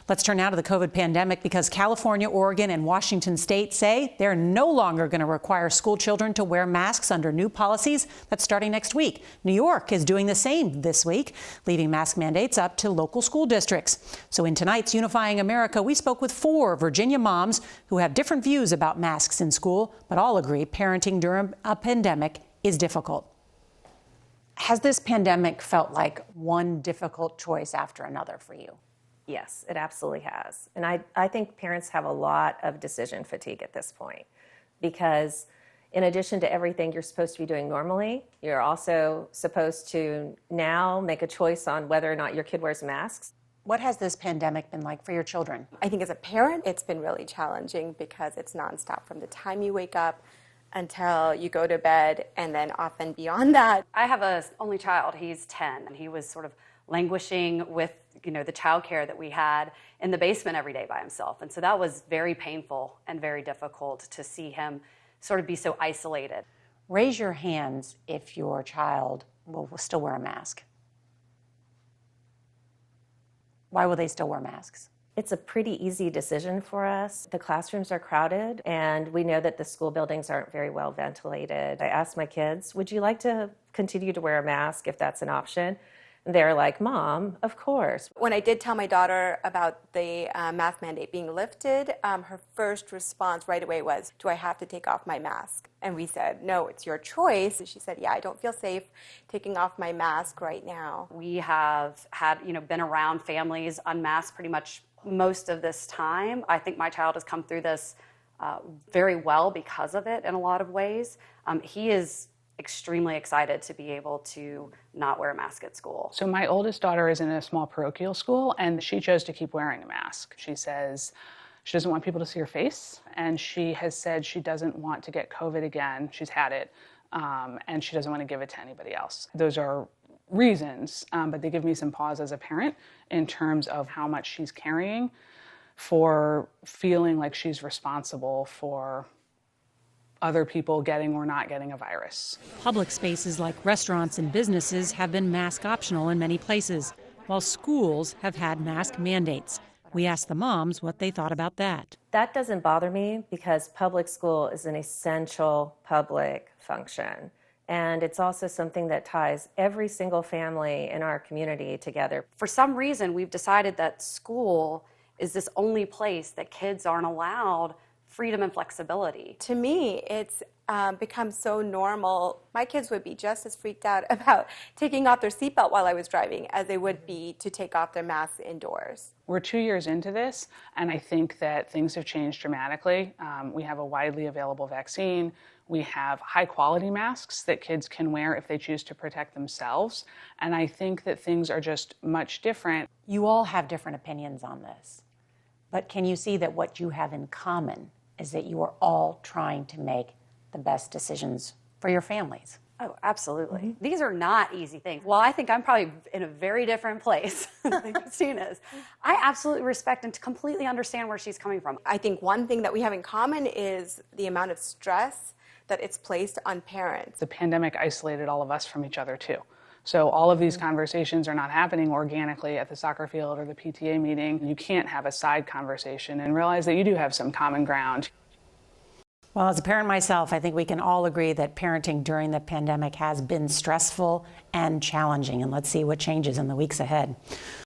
Let's turn now to the COVID pandemic because California, Oregon, and Washington state say they're no longer going to require school children to wear masks under new policies that's starting next week. New York is doing the same this week, leaving mask mandates up to local school districts. So in tonight's Unifying America, we spoke with 4 Virginia moms who have different views about masks in school, but all agree parenting during a pandemic is difficult. Has this pandemic felt like one difficult choice after another for you? Yes, it absolutely has. And I think parents have a lot of decision fatigue at this point because in addition to everything you're supposed to be doing normally, you're also supposed to now make a choice on whether or not your kid wears masks. What has this pandemic been like for your children? I think as a parent, it's been really challenging because it's nonstop from the time you wake up until you go to bed, and then often beyond that. I have an only child. He's 10, and he was sort of languishing with, the childcare that we had in the basement every day by himself. And so that was very painful and very difficult to see him sort of be so isolated. Raise your hands if your child will still wear a mask. Why will they still wear masks? It's a pretty easy decision for us. The classrooms are crowded, and we know that the school buildings aren't very well ventilated. I asked my kids, would you like to continue to wear a mask if that's an option? And they're like, Mom, of course. When I did tell my daughter about the mask mandate being lifted, her first response right away was, do I have to take off my mask? And we said, no, it's your choice. And she said, yeah, I don't feel safe taking off my mask right now. We have had, been around families unmasked pretty much most of this time. I think my child has come through this very well because of it in a lot of ways. He is extremely excited to be able to not wear a mask at school. So my oldest daughter is in a small parochial school, and she chose to keep wearing a mask. She says she doesn't want people to see her face, and she has said she doesn't want to get COVID again. She's had it, and she doesn't want to give it to anybody else. Those are reasons, but they give me some pause as a parent in terms of how much she's carrying for feeling like she's responsible for other people getting or not getting a virus. Public spaces like restaurants and businesses have been mask optional in many places, while schools have had mask mandates. We asked the moms what they thought about that. That doesn't bother me because public school is an essential public function. And it's also something that ties every single family in our community together. For some reason, we've decided that school is this only place that kids aren't allowed freedom and flexibility. To me, it's become so normal. My kids would be just as freaked out about taking off their seatbelt while I was driving as they would be to take off their masks indoors. We're 2 years into this, and I think that things have changed dramatically. We have a widely available vaccine. We have high-quality masks that kids can wear if they choose to protect themselves. And I think that things are just much different. You all have different opinions on this, but can you see that what you have in common is that you are all trying to make the best decisions for your families? Oh, absolutely. Mm-hmm. These are not easy things. Well, I think I'm probably in a very different place than Christine is. I absolutely respect and completely understand where she's coming from. I think one thing that we have in common is the amount of stress that it's placed on parents. The pandemic isolated all of us from each other too. So all of these conversations are not happening organically at the soccer field or the PTA meeting. You can't have a side conversation and realize that you do have some common ground. Well, as a parent myself, I think we can all agree that parenting during the pandemic has been stressful and challenging. And let's see what changes in the weeks ahead.